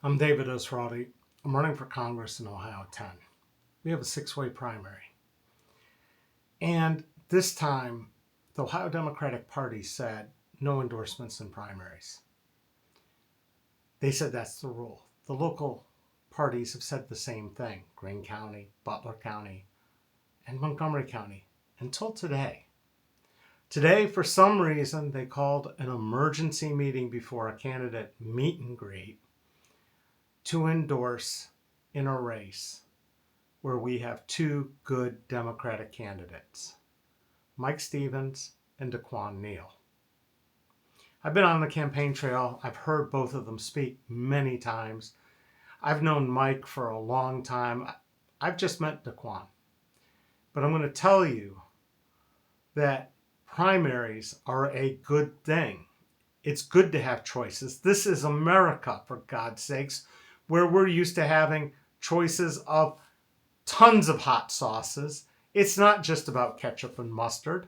I'm David Osrodi. I'm running for Congress in Ohio 10. We have a six-way primary. And this time, the Ohio Democratic Party said no endorsements in primaries. They said that's the rule. The local parties have said the same thing. Greene County, Butler County, and Montgomery County until today. Today, for some reason, they called an emergency meeting before a candidate meet and greet to endorse in a race where we have two good Democratic candidates, Mike Stevens and Daquan Neal. I've been on the campaign trail. I've heard both of them speak many times. I've known Mike for a long time. I've just met Daquan. But I'm going to tell you that primaries are a good thing. It's good to have choices. This is America, for God's sakes, where we're used to having choices of tons of hot sauces. It's not just about ketchup and mustard.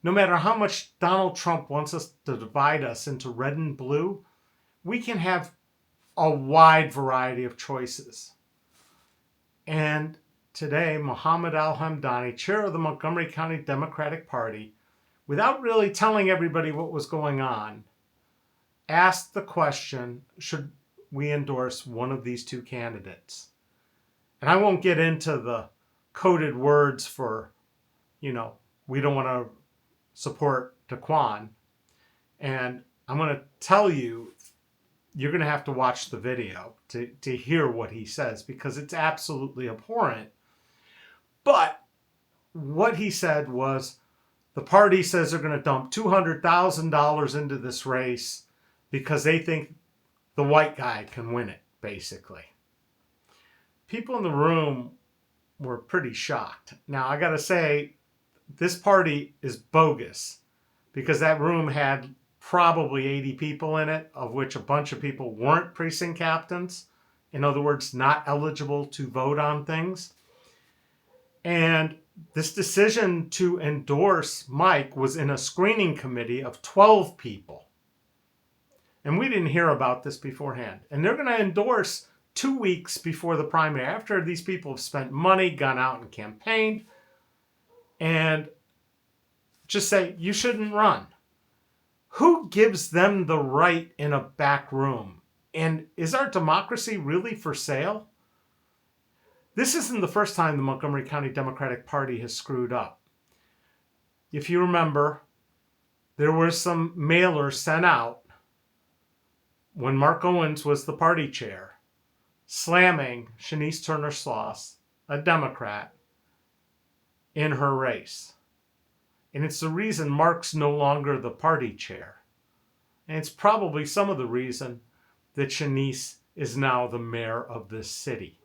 No matter how much Donald Trump wants us to divide us into red and blue, we can have a wide variety of choices. And today, Mohammed Al-Hamdani, chair of the Montgomery County Democratic Party, without really telling everybody what was going on, asked the question, should we endorse one of these two candidates? And I won't get into the coded words for, we don't want to support Daquan. And I'm going to tell you, you're going to have to watch the video to hear what he says, because it's absolutely abhorrent. But what he said was, the party says they're going to dump $200,000 into this race because they think the white guy can win it, basically. People in the room were pretty shocked. Now, I got to say, this party is bogus, because that room had probably 80 people in it, of which a bunch of people weren't precinct captains. In other words, not eligible to vote on things. And this decision to endorse Mike was in a screening committee of 12 people. And we didn't hear about this beforehand. And they're going to endorse 2 weeks before the primary, after these people have spent money, gone out and campaigned, and just say, you shouldn't run. Who gives them the right in a back room? And is our democracy really for sale? This isn't the first time the Montgomery County Democratic Party has screwed up. If you remember, there were some mailers sent out when Mark Owens was the party chair, slamming Shanice Turner-Sloss, a Democrat, in her race. And it's the reason Mark's no longer the party chair. And it's probably some of the reason that Shanice is now the mayor of this city.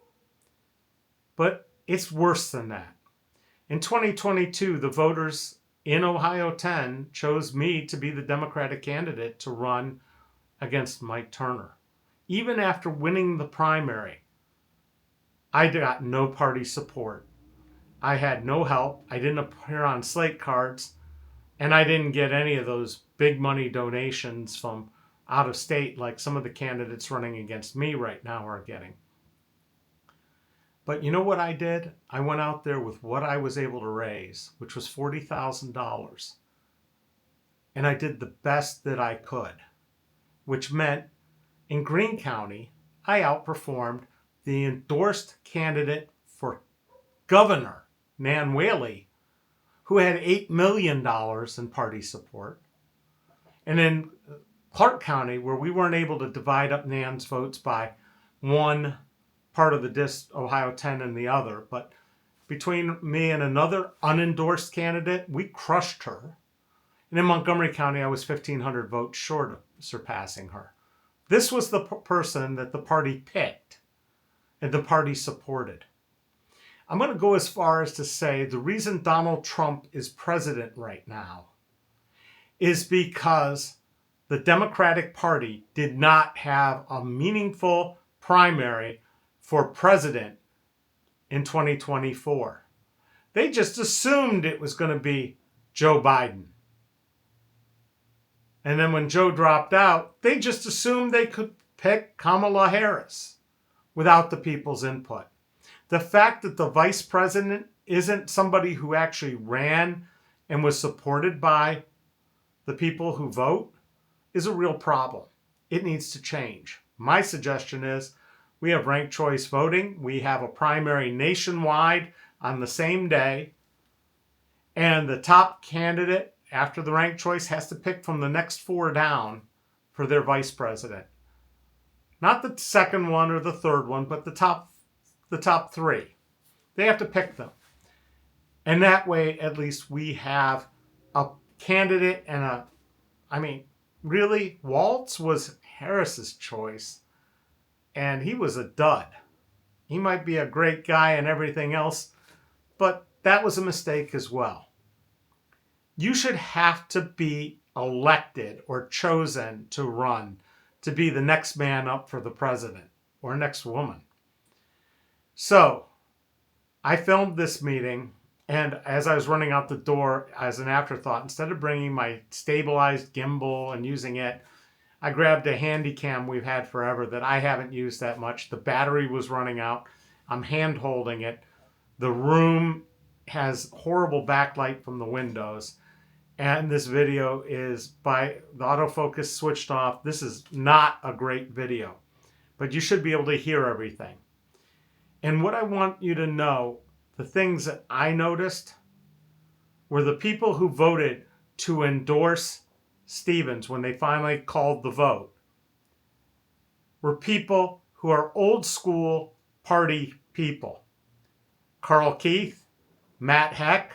But it's worse than that. In 2022, the voters in Ohio 10 chose me to be the Democratic candidate to run against Mike Turner. Even after winning the primary, I got no party support. I had no help. I didn't appear on slate cards, and I didn't get any of those big money donations from out of state like some of the candidates running against me right now are getting. But you know what I did? I went out there with what I was able to raise, which was $40,000. And I did the best that I could, which meant in Greene County, I outperformed the endorsed candidate for governor, Nan Whaley, who had $8 million in party support. And in Clark County, where we weren't able to divide up Nan's votes by one part of the Ohio 10 and the other, but between me and another unendorsed candidate, we crushed her. And in Montgomery County, I was 1,500 votes short of surpassing her. This was the person that the party picked and the party supported. I'm going to go as far as to say the reason Donald Trump is president right now is because the Democratic Party did not have a meaningful primary for president in 2024. They just assumed it was going to be Joe Biden. And then when Joe dropped out, they just assumed they could pick Kamala Harris without the people's input. The fact that the vice president isn't somebody who actually ran and was supported by the people who vote is a real problem. It needs to change. My suggestion is we have ranked choice voting. We have a primary nationwide on the same day. And the top candidate after the ranked choice has to pick from the next 4 down for their vice president. Not the second one or the third one, but the top 3. They have to pick them. And that way, at least we have a candidate and really, Waltz was Harris's choice, and he was a dud. He might be a great guy and everything else, but that was a mistake as well. You should have to be elected or chosen to run to be the next man up for the president or next woman. So I filmed this meeting, and as I was running out the door as an afterthought, instead of bringing my stabilized gimbal and using it, I grabbed a handy cam we've had forever that I haven't used that much. The battery was running out. I'm hand holding it. The room has horrible backlight from the windows. And this video is by the autofocus switched off. This is not a great video, but you should be able to hear everything. And what I want you to know, the things that I noticed were the people who voted to endorse Stevens when they finally called the vote were people who are old school party people. Carl Keith, Matt Heck,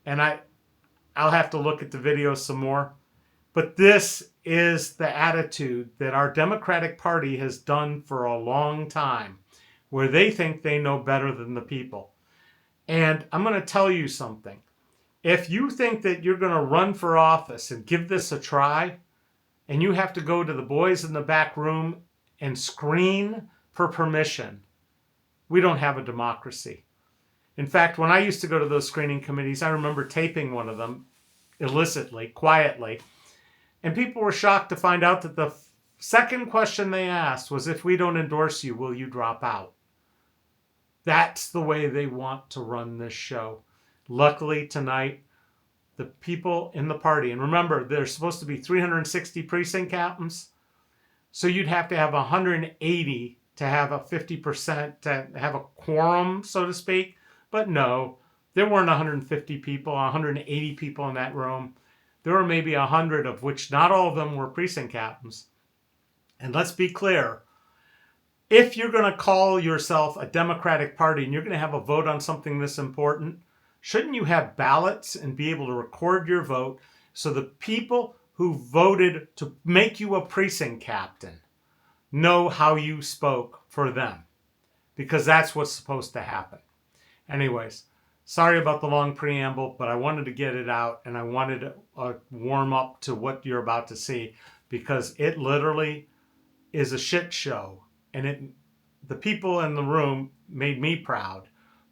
and I'll have to look at the video some more. But this is the attitude that our Democratic Party has done for a long time, where they think they know better than the people. And I'm going to tell you something. If you think that you're going to run for office and give this a try, and you have to go to the boys in the back room and screen for permission, we don't have a democracy. In fact, when I used to go to those screening committees, I remember taping one of them illicitly, quietly, and people were shocked to find out that the second question they asked was, if we don't endorse you, will you drop out? That's the way they want to run this show. Luckily, tonight, the people in the party, and remember, there's supposed to be 360 precinct captains, so you'd have to have 180 to have a 50%, to have a quorum, so to speak. But no, there weren't 150 people, 180 people in that room. There were maybe 100, of which not all of them were precinct captains. And let's be clear, if you're going to call yourself a Democratic Party and you're going to have a vote on something this important, shouldn't you have ballots and be able to record your vote so the people who voted to make you a precinct captain know how you spoke for them? Because that's what's supposed to happen. Anyways, sorry about the long preamble, but I wanted to get it out, and I wanted to warm up to what you're about to see, because it literally is a shit show. And the people in the room made me proud.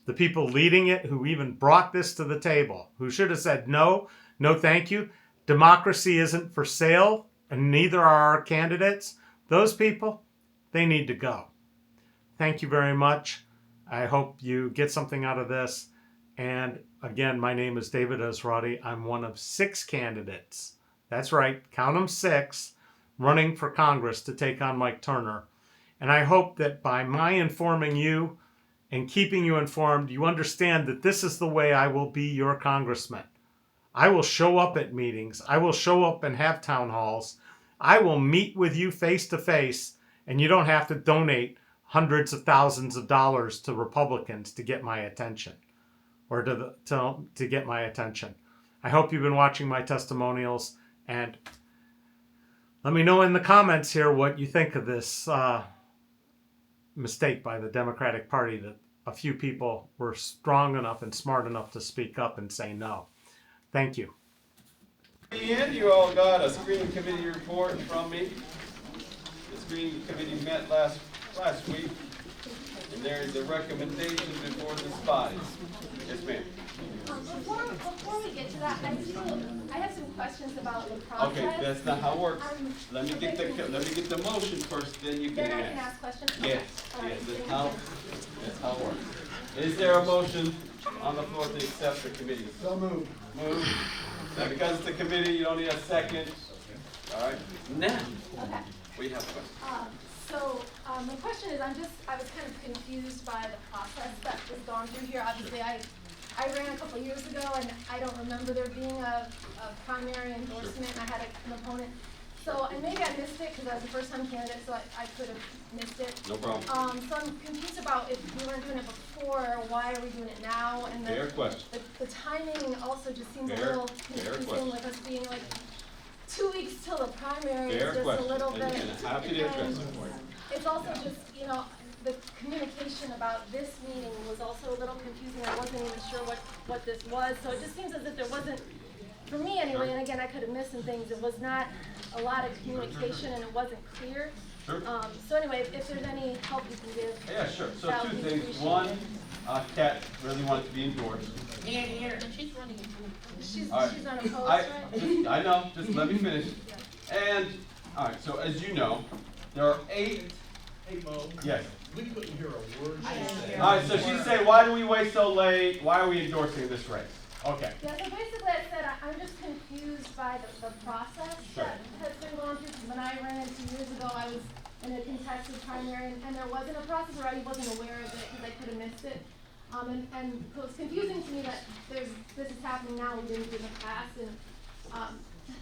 The people leading it, who even brought this to the table, who should have said, no, no thank you. Democracy isn't for sale, and neither are our candidates. Those people, they need to go. Thank you very much. I hope you get something out of this. And again, my name is David Ezrati. I'm one of 6 candidates. That's right, count them 6, running for Congress to take on Mike Turner. And I hope that by my informing you and keeping you informed, you understand that this is the way I will be your congressman. I will show up at meetings. I will show up and have town halls. I will meet with you face to face, and you don't have to donate hundreds of thousands of dollars to Republicans to get my attention, or to get my attention. I hope you've been watching my testimonials, and let me know in the comments here what you think of this mistake by the Democratic Party, that a few people were strong enough and smart enough to speak up and say no. Thank you. And you all got a screening committee report from me. The screening committee met last week. And there is a recommendation before this body. Yes, ma'am. Before we get to that, I have some questions about the process. Okay, that's not how it works. Let me get the motion first, then you can Then I can ask. ask questions? Yes, All right, yes, thank that's how it works. Is there a motion on the floor to accept the committee? So moved. Move. Now, because it's the committee, you don't need a second. All right, now, Okay. we have questions. My question is, I was kind of confused by the process that was gone through here. Obviously, I ran a couple of years ago, and I don't remember there being a primary endorsement, and I had an opponent. So, and maybe I missed it because I was a first-time candidate, so I could have missed it. No problem. So I'm confused about if we weren't doing it before, why are we doing it now? And Fair question. the timing also just seems a Fair little question. confusing with us being like 2 weeks till the primary. Fair Is just question. a little bit. And happy to address it for you. It's also just, the communication about this meeting was also a little confusing. I wasn't even sure what this was. So it just seems as if there wasn't, for me anyway, and again, I could have missed some things, it was not a lot of communication and it wasn't clear. Sure. So anyway, if there's any help you can give. Yeah, sure. So that two would be things. appreciated. One, Kat really wanted to be endorsed. She's All right. she's unopposed, I, right? I know, just let me finish. And, all right, so as you know, there are 8, Hey, Mo, yes. we couldn't hear a word you said. All right, so she's saying, why do we wait so late? Why are we endorsing this race? Okay. Yeah, so basically I said I'm just confused by the process Sure. that has been going through. Because when I ran it 2 years ago, I was in a contested primary and there wasn't a process, or I wasn't aware of it because I could have missed it. And so it's confusing to me that this is happening now, we didn't do in the past. And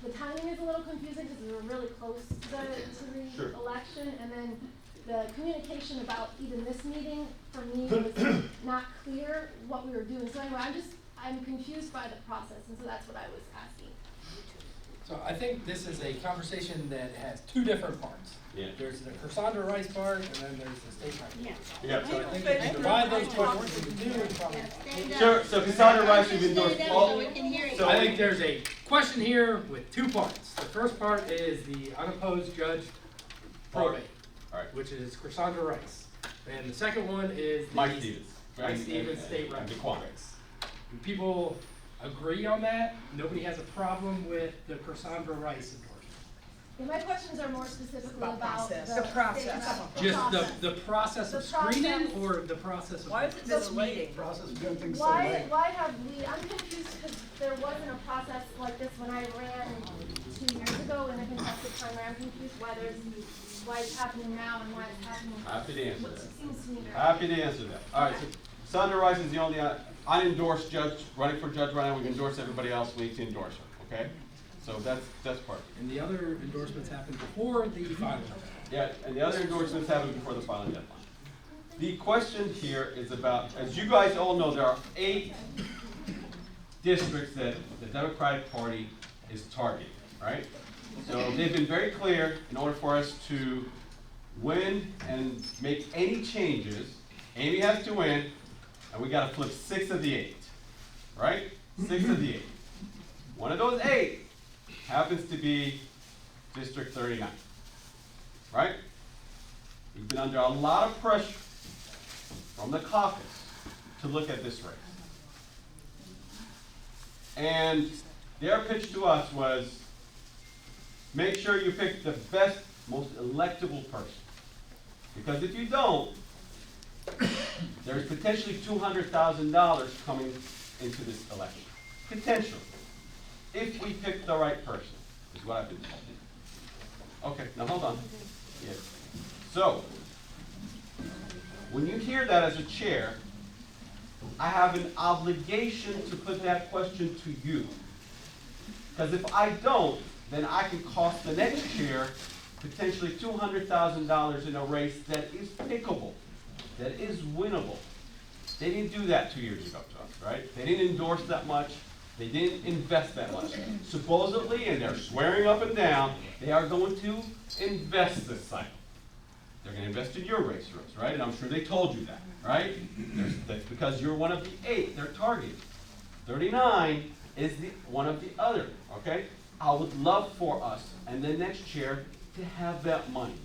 the timing is a little confusing because we were really close to the Sure. election. And then the communication about even this meeting for me was not clear what we were doing. So anyway, I'm confused by the process, and so that's what I was asking. So I think this is a conversation that has 2 different parts. Yeah. There's the Cassandra Rice part, and then there's the state part. Yeah. So I think if you divide those questions into 2, it's probably. Sure, so Cassandra Rice, you've endorsed all. So I think there's a question here with 2 parts. The first part is the unopposed judge probate, All right. which is Cassandra Rice. And the second one is the Mike Stevens. Mike Stevens, state and rep. Daquan. Do people agree on that? Nobody has a problem with the Cassandra Rice endorsement? Yeah, my questions are more specifically about process. the The process. state- Just process. the process of The process. screening or the process of? Why is it this meeting? Process of doing things so Why late. have we, I'm confused because there wasn't a process like this when I ran 2 years ago in a contested primary. I'm confused why it's happening now and why it's happening. Happy to answer What that. seems to me very. Happy to answer that. All right, so Cassandra Rice is the only unendorsed judge running for judge right now. We've endorsed everybody else. We need to endorse her, okay? So that's part of it. And the other endorsements happened before the final. Yeah, and the other endorsements happened before the filing deadline. The question here is about, as you guys all know, there are 8 districts that the Democratic Party is targeting, right? So they've been very clear, in order for us to win and make any changes, Amy has to win, and we gotta flip 6 of the 8, right? 6 of the 8. One of those 8 happens to be District 39, right? We've been under a lot of pressure from the caucus to look at this race. And their pitch to us was, make sure you pick the best, most electable person. Because if you don't, there's potentially $200,000 coming into this election. Potentially. If we pick the right person, is what I've been told. Okay, now hold on. Yes. So, when you hear that as a chair, I have an obligation to put that question to you. Because if I don't, then I can cost the next chair potentially $200,000 in a race that is pickable, that is winnable. They didn't do that 2 years ago to us, right? They didn't endorse that much. They didn't invest that much. Supposedly, and they're swearing up and down, they are going to invest this cycle. They're going to invest in your race, Rose, right? And I'm sure they told you that, right? That's because you're one of the 8 they're targeting. 39 is one of the other, okay? I would love for us and the next chair to have that money.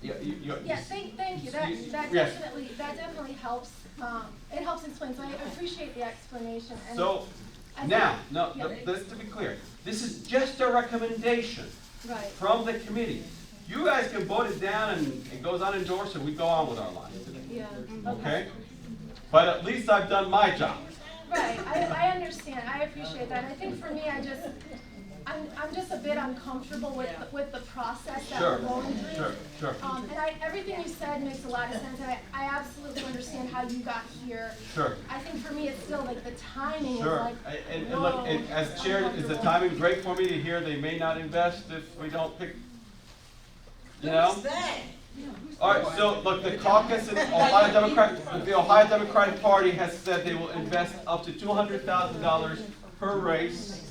Yeah, thank you. That Yes. definitely helps. It helps explain. So I appreciate the explanation. And So, I now, think- no, yeah. let's to be clear, this is just a recommendation Right. from the committee. You guys can vote it down and it goes unendorsed and we go on with our lives today, Yeah. okay? But at least I've done my job. Right. I understand. I appreciate that. I think for me, I'm just a bit uncomfortable with the process that Sure, we're going through. sure. And everything you said makes a lot of sense. I absolutely understand how you got here. Sure. I think for me, it's still like the timing is Sure, like, and whoa, look, as chair, is the uncomfortable. timing great for me to hear they may not invest if we don't pick, you know? All right, so look, the caucus in the Ohio Democratic Party has said they will invest up to $200,000 per race,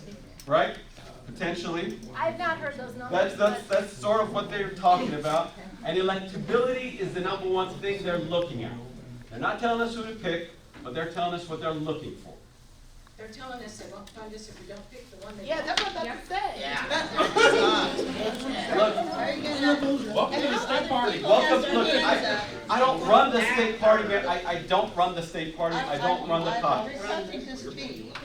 right? Potentially. I've not heard those numbers. That's sort of what they're talking about. And electability is the number one thing they're looking at. They're not telling us who to pick, but they're telling us what they're looking for. They're telling us they won't fund us if we don't pick the one they Yeah, want. that's what that's said. Look, Welcome to the state party. welcome, look, I don't run the state party, man. I don't run the state party. I don't run the caucus. Something to speak.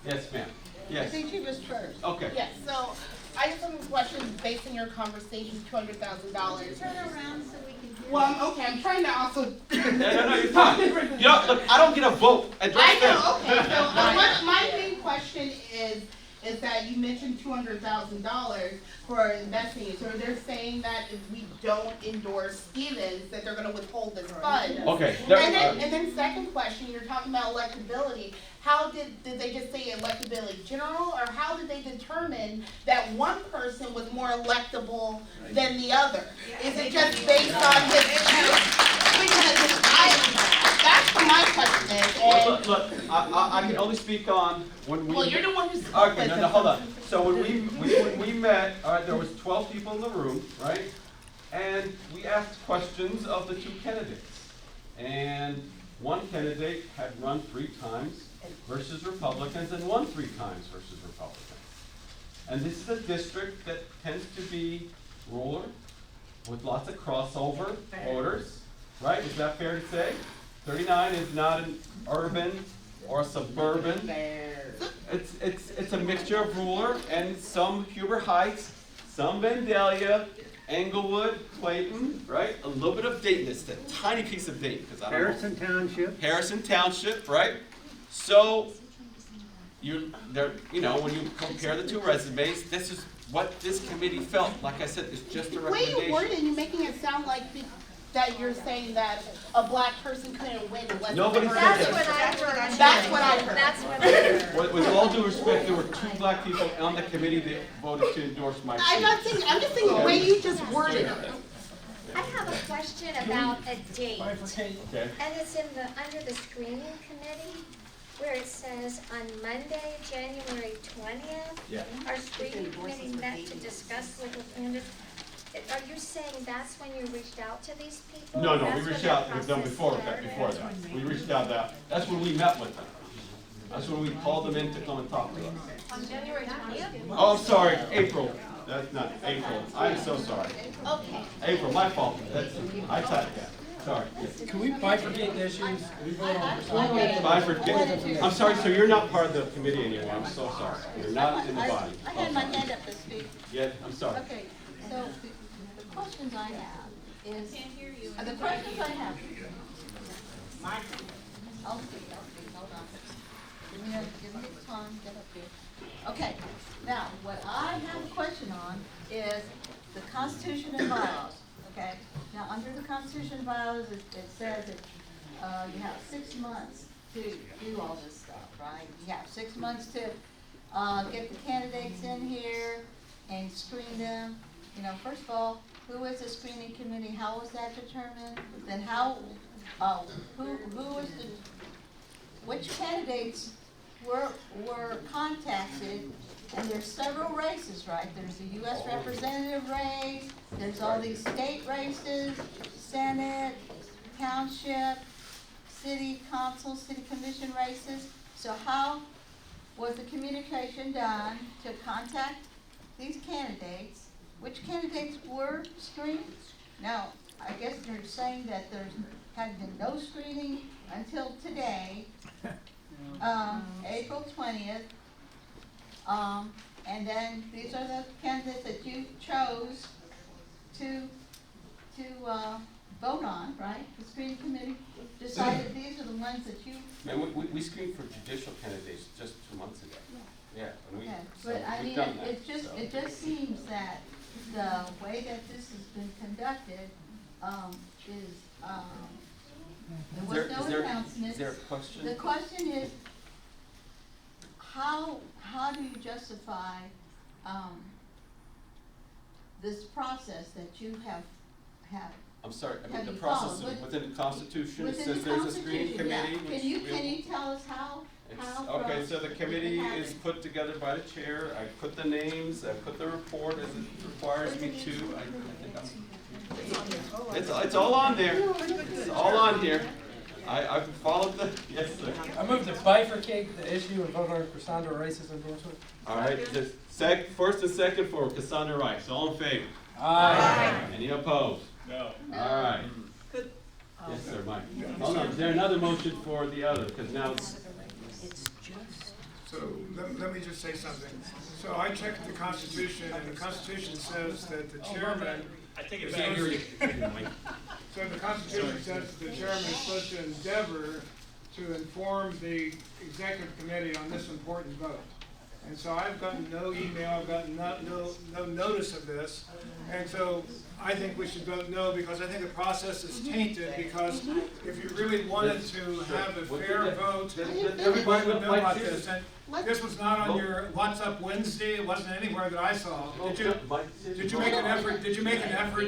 Yes, ma'am. I Yes. think she was first. Okay. Yes, so I just have a question based on your conversation, $200,000. Turn around so we can hear. Well, okay, I'm trying to also. No, you're fine. You know, look, I don't get a vote. I know, okay, so my main question is that you mentioned $200,000 for investing. So they're saying that if we don't endorse Stevens, that they're gonna withhold this fund. Okay. And then second question, you're talking about electability. How did they just say electability general, or how did they determine that one person was more electable than the other? Is it just based on his, because that's what my question is. And, Look, I can only speak on when we. well, you're the one who spoke Okay, with no, them. hold on. So when we met, all right, there was 12 people in the room, right? And we asked questions of the two candidates. And one candidate had run 3 times versus Republicans and won 3 times versus Republicans. And this is a district that tends to be rural with lots of crossover voters, right? Is that fair to say? 39 is not an urban or suburban. It's a mixture of rural and some Huber Heights, some Vandalia, Englewood, Clayton, right? A little bit of Dayton. It's a tiny piece of Dayton because I don't know. Harrison Township. Harrison Township, right? So when you compare the 2 resumes, this is what this committee felt. Like I said, it's just a The way you word recommendation. it, you're making it sound like that you're saying that a black person couldn't win unless. Nobody they were- said That's that. what I heard. That's what I heard. That's what I heard. With all due respect, there were 2 black people on the committee that voted to endorse my I'm not seat. saying, I'm just saying the way you just worded it. I have a question about a date, Okay. and it's under the screening committee, where it says on Monday, January 20th, Yeah. our screening committee met to discuss local candidates. Are you saying that's when you reached out to these people? No, we That's when reached that out with them process before that. started? We reached out that's when we met with them. That's when we called them in to come and talk to us. On January 20th? Oh, I'm sorry, April. That's not April. I'm so sorry. Okay. April, my fault. I typed that. Sorry. Can we bifurcate the issues? Can we vote on this? I'm sorry, so you're not part of the committee anymore. I'm so sorry. You're not in the body. I had my hand up to speak. Yeah, I'm sorry. Okay, so the questions I have is. Can't hear you. The questions I have. I'll speak, hold on. Give me the time, get up here. Okay, now, what I have a question on is the Constitution and bylaws, okay? Now, under the Constitution and bylaws, it says that, you have 6 months to do all this stuff, right? You have 6 months to, get the candidates in here and screen them. You know, first of all, who is the screening committee? How was that determined? Then which candidates were contacted? And there's several races, right? There's the U.S. representative race, there's all these state races, Senate, township, city council, city commission races. So how was the communication done to contact these candidates? Which candidates were screened? Now, I guess they're saying that there's had been no screening until today, April 20th. And then these are the candidates that you chose to vote on, right? The screening committee decided these are the ones that you. Man, we screened for judicial candidates just 2 months ago. Yeah, and Okay, so but I we've mean, done that. it just seems that the way that this has been conducted, is, there was no announcement. Is there a question? The question is, how do you justify, this process that you have I'm sorry, I mean, have the you process followed? within the Constitution, it within says the there's a screening Constitution? Yeah. committee. which Can you we- tell us how Okay, from- so the committee is put together by the chair. I put the names, I put the report as it requires me to. I think it's all on there. It's all on here. I've followed the, yes, sir. I move to bifurcate the issue and vote on Cassandra Rice's endorsement. All right, the first and second for Cassandra Rice. All in favor? Aye. Any opposed? No. All right. Yes, sir, Mike. Hold on, is there another motion for the other? Because now it's, So let me just say something. So I checked the Constitution, and the Constitution says that the chairman. I take it is back. supposed to- So the Constitution says that the chairman is supposed to endeavor to inform the executive committee on this important vote. And so I've gotten no email, I've gotten no notice of this. And so I think we should vote no, because I think the process is tainted, because if you really wanted to have a fair vote, everybody would know about this. And this was not on your What's Up Wednesday, it wasn't anywhere that I saw. Did you make an effort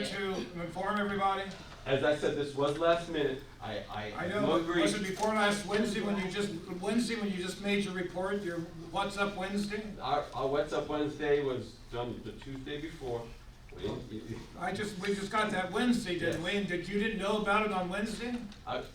to inform everybody? as I said, this was last minute. I know, agree. was it before last Wednesday when you just made your report, your What's Up Wednesday? Our What's Up Wednesday was done the Tuesday before. We just got that Wednesday, didn't we? And you didn't know about it on Wednesday?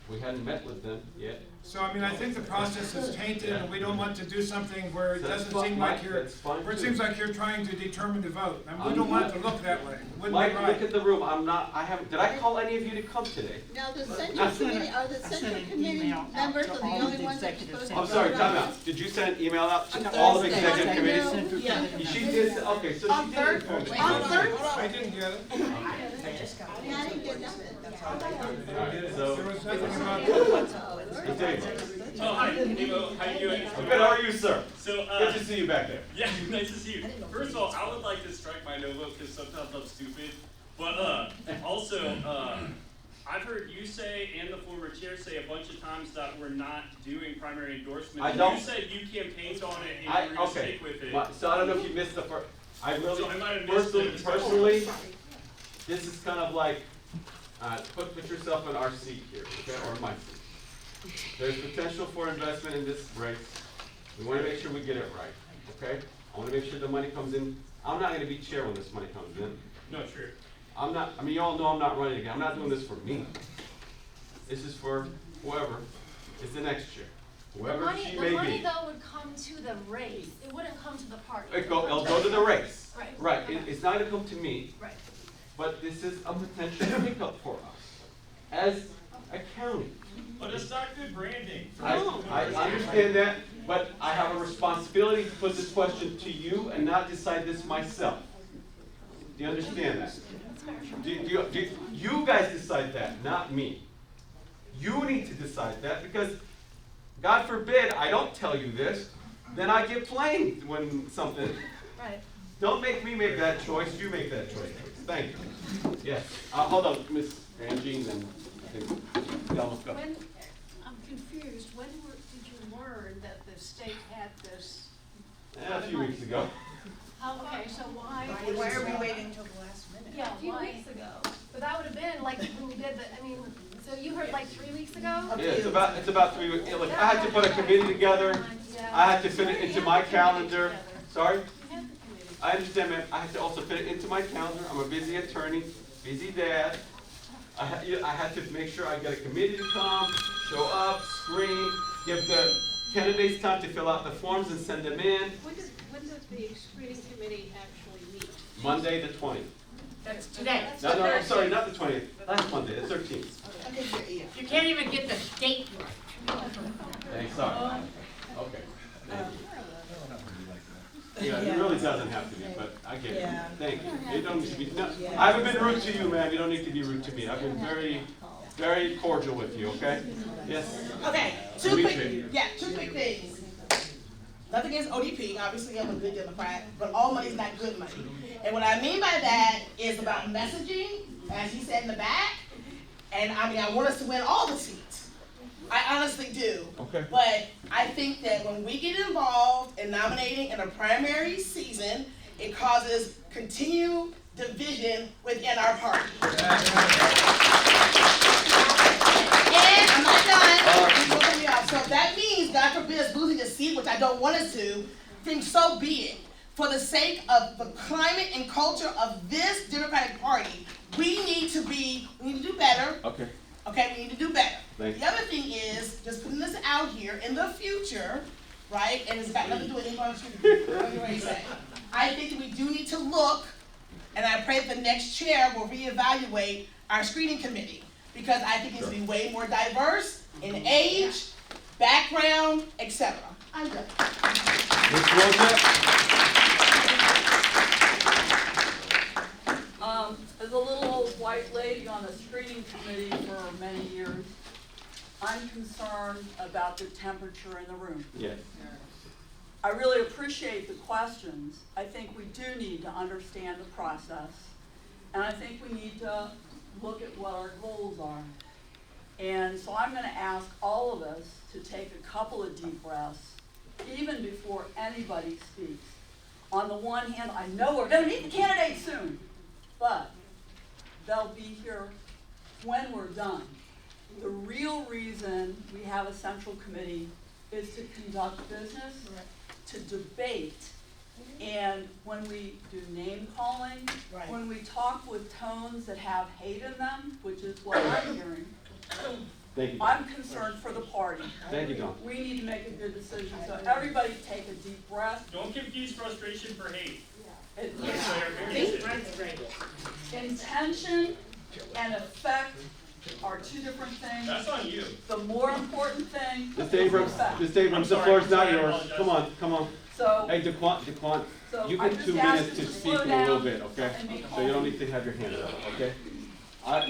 We hadn't met with them yet. So, I mean, I think the process is tainted, and we don't want to do something where it That's doesn't fine, seem like Mike, you're, that's fine where it too. seems like you're trying to determine the vote. And we don't want it to look that way. It wouldn't Mike, be look right. at the room. Did I call any of you to come today? Now, the central committee, are the central committee members are the only ones that are supposed to. I'm sorry, vote time on out. this? Did you send an email out to all of the Thursday. executive committees? Yeah. She did, okay, so she did inform me. On Thursday. I didn't get it. Yeah, I didn't get that. Alright, so, There was nothing about it. who's Dave? Oh, hi, Nemo. How you doing? Good, how are you, sir? So, Good to see you back there. yeah, nice to see you. First of all, I would like to strike my no vote because sometimes I'm stupid. But also, I've heard you say and the former chair say a bunch of times that we're not doing primary endorsement. I don't. You said you campaigned on it and you're gonna Okay. stick with it. So I don't know if you missed the first, I really, So I might have missed it. personally, this is kind of like, put yourself in our seat here, okay, or my seat. There's potential for investment in this race. We want to make sure we get it right, okay? I want to make sure the money comes in. I'm not going to be chair when this money comes in. No, true. You all know I'm not running again. I'm not doing this for me. This is for whoever is the next chair, whoever she The may money be. though would come to the race, it wouldn't come to the party. It'll go to the race. Right. Right, it's not going to come to me. Right. But this is a potential hiccup for us as a county. But it's not good branding. I understand that, but I have a responsibility to put this question to you and not decide this myself. Do you understand that? You guys decide that, not me. You need to decide that because, God forbid, I don't tell you this, then I get blamed when something. Right. Don't make me make that choice, you make that choice, please. Thank you. Yes, hold on, Miss Angie, and I think, yeah, let's go. I'm confused, when did you learn that the state had this? A few weeks ago. Okay, so why? Why are we waiting till the last minute? Yeah, a few weeks ago, but that would have been like when we did so you heard like 3 weeks ago? Yeah, it's about 3 weeks. Look, I had to put a committee together. I had to fit it into my calendar. Sorry? I understand, ma'am. I had to also fit it into my calendar. I'm a busy attorney, busy dad. I had to make sure I get a committee to come, show up, screen, give the candidates time to fill out the forms and send them in. When does the screening committee actually meet? Monday the 20th. That's today. No, I'm sorry, not the 20th. Last Monday, the 13th. You can't even get the date right. Thanks, sorry. Okay. Thank you. Yeah, it really doesn't have to be, but I get it. Thank you. You don't need to be, no, I haven't been rude to you, ma'am. You don't need to be rude to me. I've been very, very cordial with you, okay? Yes? Okay, two Dimitri. quick things. Nothing against ODP, obviously I'm a good Democrat, but all money is not good money. And what I mean by that is about messaging, as he said in the back, and I mean, I want us to win all the seats. I honestly do. Okay. But I think that when we get involved in nominating in a primary season, it causes continued division within our party. And I'm not done. So if that means, God forbid, us losing a seat, which I don't want us to, then so be it. For the sake of the climate and culture of this Democratic Party, we need to do better. Okay. Okay, we need to do better. Thank you. The other thing is, just putting this out here, in the future, right, and it's got nothing to do with anybody on the street, what you already say. I think that we do need to look, and I pray that the next chair will reevaluate our screening committee, because I think it needs to be way more diverse in age, background, etc. I'm done. Ms. Wojcik? As a little old white lady on a screening committee for many years, I'm concerned about the temperature in the room. Yes. I really appreciate the questions. I think we do need to understand the process, and I think we need to look at what our goals are. And so I'm going to ask all of us to take a couple of deep breaths, even before anybody speaks. On the one hand, I know we're going to meet the candidates soon, but they'll be here when we're done. The real reason we have a central committee is to conduct business, to debate, and when we do name calling, when we talk with tones that have hate in them, which is what I'm hearing, Thank you. I'm concerned for the party. Thank you, Dawn. We need to make a good decision, so everybody take a deep breath. Don't confuse frustration for hate. Intention and effect are two different things. That's on you. The more important thing Ms. is Abrams, effect. Ms. Abrams, the I'm floor is sorry, not I yours. apologize. Come on. So, Hey, Daquan, so you I get just 2 asked minutes you to to speak slow in a little down bit, okay? and be So you don't calm. need to have your hand up, okay?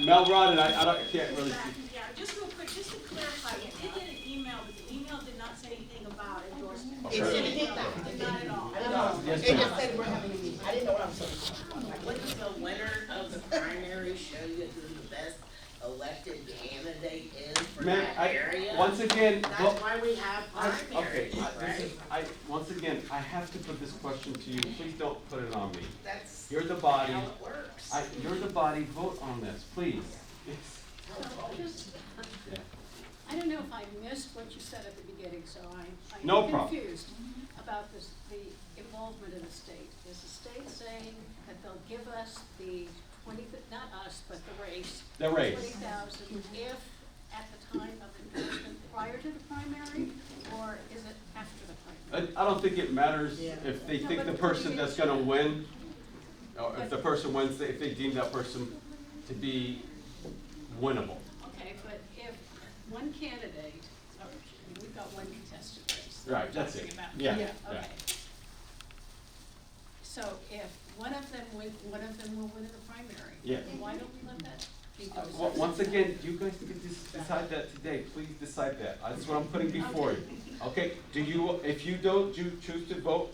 Mel Rod and I can't really speak. Yeah, just real quick, just to clarify, you did get an email, but the email did not say anything about endorsement. It did not. Not at all. Yes, It ma'am. just said we're having a meeting. I didn't know what I was saying. Wouldn't the winner of the primary show you who the best elected candidate is for Ma'am, that area? once again, That's why we have okay, primaries, right? once again, I have to put this question to you. Please don't put it on me. That's You're the body. how it works. You're the body. Vote on this, please. Yeah. I don't know if I missed what you said at the beginning, so I'm No problem. confused about this, the involvement of the state. Is the state saying that they'll give us the not us, but the race? The race. 20,000 if at the time of endorsement prior to the primary, or is it after the primary? I don't think it matters if they think the person that's gonna win, or if the person wins, if they deem that person to be winnable. Okay, but if one candidate, we've got one contested race. that Right, we're that's talking it. about. Yeah. Okay. So if one of them will win in the primary. Yeah. Why don't we let that be? Once again, you guys can decide that today. Please decide that. That's what I'm putting before you. Okay? If you don't choose to vote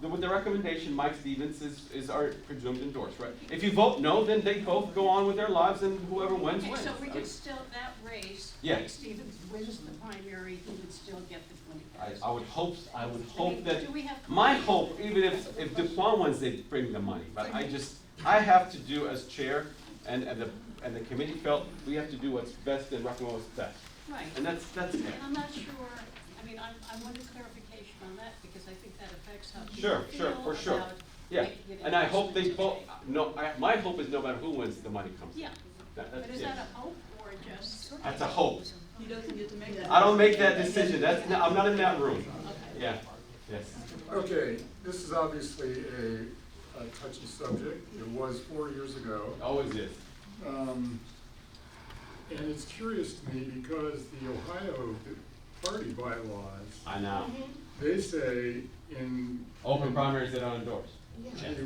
with the recommendation, Mike Stevens is our presumed endorse, right? If you vote no, then they both go on with their lives, and whoever wins Okay, wins. so we could still, that race, Yeah. if Stevens wins the primary, he would still get the 20,000. I would hope that, Do we have? my hope, even if Daquan wins, they bring the money. But I have to do as chair, and the committee felt we have to do what's best and recommend what's best. Right. And that's it. And I'm not sure, I mean, I wanted clarification on that, because I think that affects how Sure, people feel for sure. about Yeah, making an and I hope they investment vote, today. my hope is no matter who wins, the money comes. Yeah, That's but is it. that a hope or just? That's a hope. He doesn't get to make that. I don't make that decision. I'm not in that room. Yeah, yes. Okay, this is obviously a a touchy subject. It was 4 years ago. Always is. And it's curious to me because the Ohio party bylaws, I know. they say in Open primaries they don't endorse.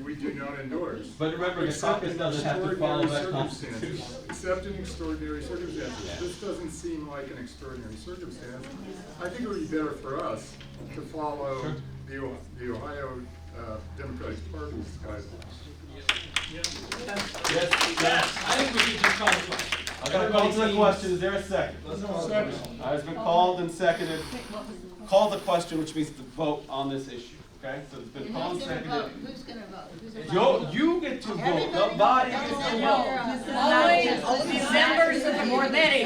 we do not endorse. But remember, the Except caucus in doesn't have to follow extraordinary that circumstances. constitution. Except in extraordinary circumstances. Yeah. This doesn't seem like an extraordinary circumstance. I think it would be better for us to follow the Ohio Democratic Party's guidelines. Yes. I think we should just call it. I got a call to the question. Is there a second? Second. It's been called and seconded. Call the question, which means to vote on this issue. Okay? So it's been called and seconded. Who's gonna vote? Who's gonna You get to vote. The body gets to vote. Only members of the committee.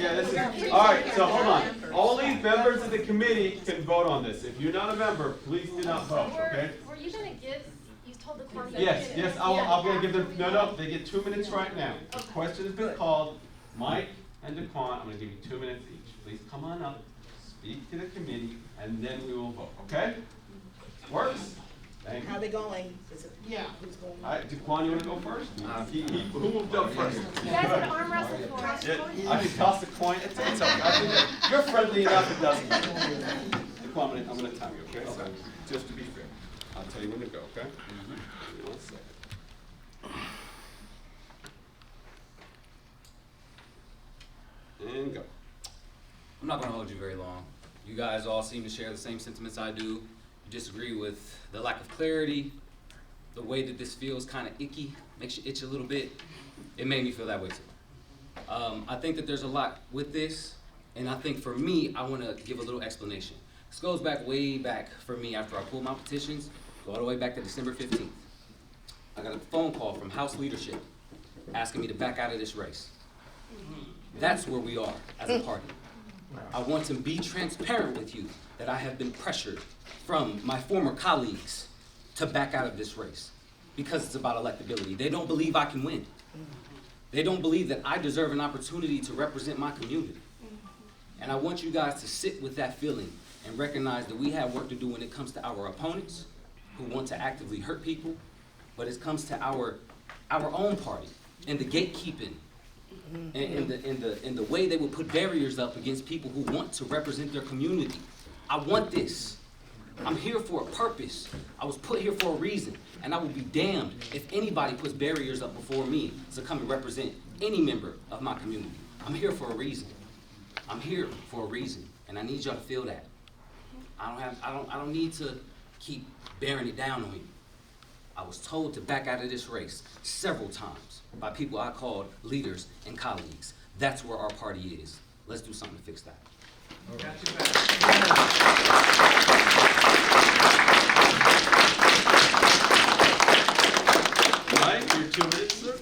Yeah, this is, all right, so hold on. Only members of the committee can vote on this. If you're not a member, please do not vote, okay? Were you gonna give, you told the clerk. Yes, I'm gonna give them, no, they get 2 minutes right now. The question has been called. Mike and Daquan, I'm gonna give you 2 minutes each. Please come on up, speak to the committee, and then we will vote, okay? Works? Thank How you. they going? Is it, Yeah. who's going? All right, Daquan, you wanna go first? Who moved up first? You guys can arm wrestle for us. I can toss a coin. It's okay. I think you're friendly enough. It doesn't matter. Daquan, I'm gonna time you, okay? So just to be fair, I'll tell you when to go, okay? Give me 1 second. And go. I'm not going to hold you very long. You guys all seem to share the same sentiments I do. You disagree with the lack of clarity, the way that this feels kind of icky, makes you itch a little bit. It made me feel that way too. I think that there's a lot with this, and I think for me, I want to give a little explanation. This goes back way back for me after I pulled my petitions, go all the way back to December 15th. I got a phone call from House leadership asking me to back out of this race. That's where we are as a party. I want to be transparent with you that I have been pressured from my former colleagues to back out of this race because it's about electability. They don't believe I can win. They don't believe that I deserve an opportunity to represent my community. And I want you guys to sit with that feeling and recognize that we have work to do when it comes to our opponents who want to actively hurt people, but it comes to our own party and the gatekeeping and the way they will put barriers up against people who want to represent their community. I want this. I'm here for a purpose. I was put here for a reason, and I will be damned if anybody puts barriers up before me to come and represent any member of my community. I'm here for a reason. I'm here for a reason, and I need y'all to feel that. I don't need to keep bearing it down on you. I was told to back out of this race several times by people I called leaders and colleagues. That's where our party is. Let's do something to fix that. Mike, your 2 minutes, sir.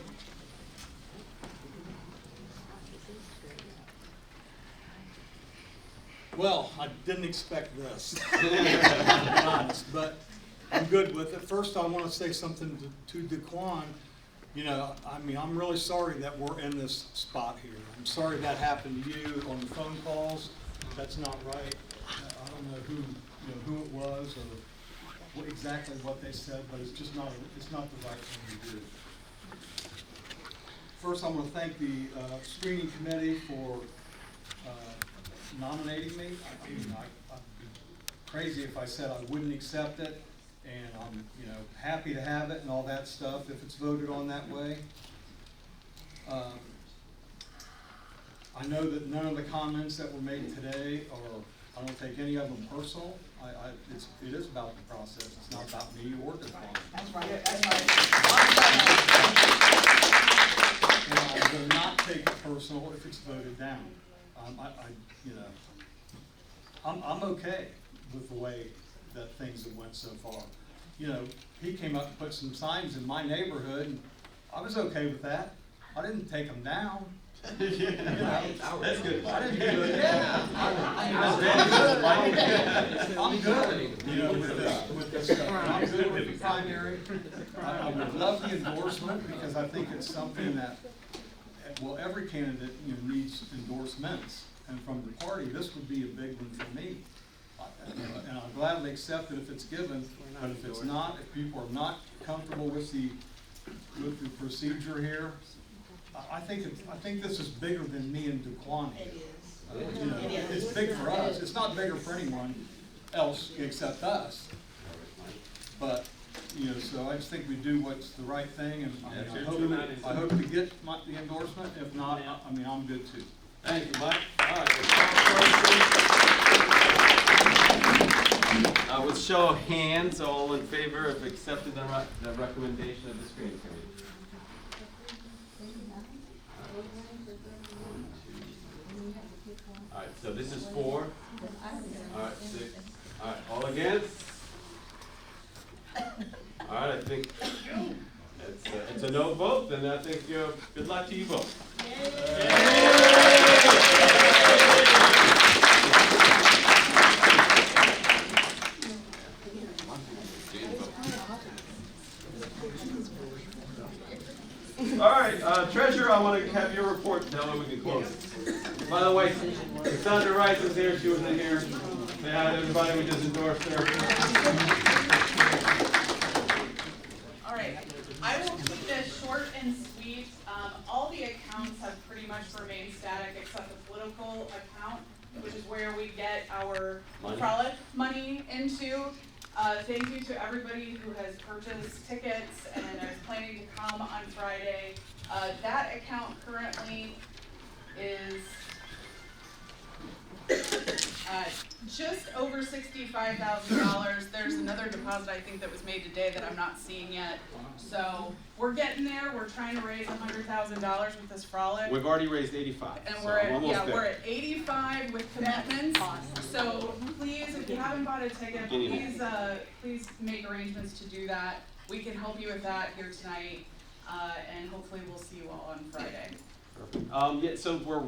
Well, I didn't expect this, to be honest, but I'm good with it. First, I want to say something to Daquan. You know, I mean, I'm really sorry that we're in this spot here. I'm sorry that happened to you on the phone calls. That's not right. I don't know who it was or exactly what they said, but it's just not, it's not the right thing to do. First, I want to thank the screening committee for nominating me. I mean, I'd be crazy if I said I wouldn't accept it, and I'm, happy to have it and all that stuff if it's voted on that way. I know that none of the comments that were made today are, I don't take any of them personal. It is about the process. It's not about me or Daquan. That's right, that's right. And I will not take it personal if it's voted down. I'm okay with the way that things have went so far. He came up and put some signs in my neighborhood, and I was okay with that. I didn't take them down. That's good. I didn't do it. Yeah. I'm good. With this stuff. I'm good with the primary. I would love the endorsement because I think it's something that, well, every candidate needs endorsements, and from the party, this would be a big one for me. and I'll gladly accept it if it's given, but if it's not, if people are not comfortable with the procedure here, I think this is bigger than me and Daquan. It is. You know, it's big for us. It's not bigger for anyone else except us. But, you know, so I just think we do what's the right thing, and I hope to get the endorsement. If not, I mean, I'm good too. Thank you, Mike. All right. With show of hands, all in favor of accepting the recommendation of the screening committee? All right, so this is 4. All right, 6. All right, all against? All right, I think it's a no vote, then I think good luck to you both. All right, Treasurer, I want to have your report, now we can close. By the way, Sandra Rice was here, she wasn't here. Say hi to everybody, we just endorsed her. All right, I will keep this short and sweet. All the accounts have pretty much remained static except the political account, which is where we get our frolic money into. Thank you to everybody who has purchased tickets and is planning to come on Friday. That account currently is just over $65,000. There's another deposit I think that was made today that I'm not seeing yet. So we're getting there. We're trying to raise $100,000 with this frolic. We've already raised 85. And so we're at, almost there. we're at 85 with commitments. So please, if you haven't bought a ticket, please make arrangements to do that. We can help you with that here tonight, and hopefully we'll see you all on Friday. Perfect. Yeah, so we're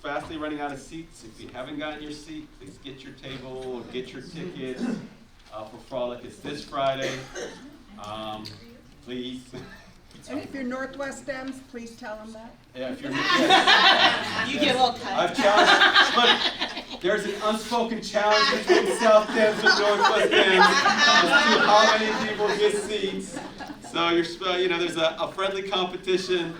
fastly running out of seats. If you haven't gotten your seat, please get your table, get your ticket for Frolic. It's this Friday. Please. And if you're Northwest Dems, please tell them that. Yeah, if you're yes. You get a little cut. I've challenged. Look, there's an unspoken challenge between South Dems and Northwest Dems as to how many people get seats. So you know, there's a friendly competition.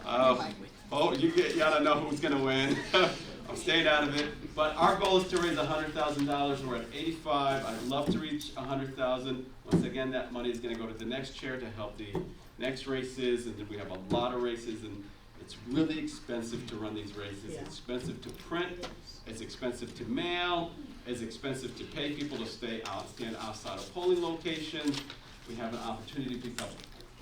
You gotta know who's gonna win. I'm staying out of it. But our goal is to raise $100,000. We're at 85. I'd love to reach 100,000. Once again, that money is gonna go to the next chair to help the next races, and then we have a lot of races, and it's really expensive to run these races. Yeah. It's expensive to print, it's expensive to mail, it's expensive to pay people to stand outside of polling locations. We have an opportunity to pick up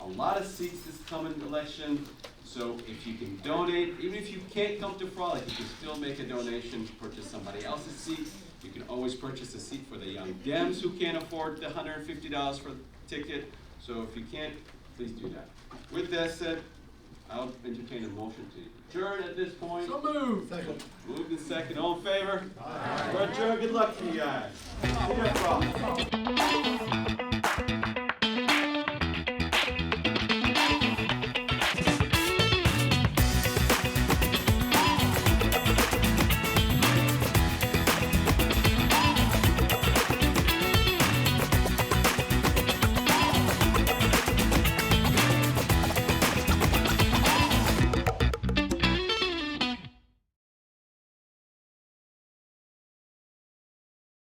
a lot of seats this coming election. So if you can donate, even if you can't come to Frolic, you can still make a donation to purchase somebody else's seat. You can always purchase a seat for the young Dems who can't afford the $150 for the ticket. So if you can't, please do that. With that said, I'll entertain a motion to adjourn at this point. So moved. Second. Moved in second. All in favor? Aye. We're adjourned. Good luck to you guys. See you at Frolic.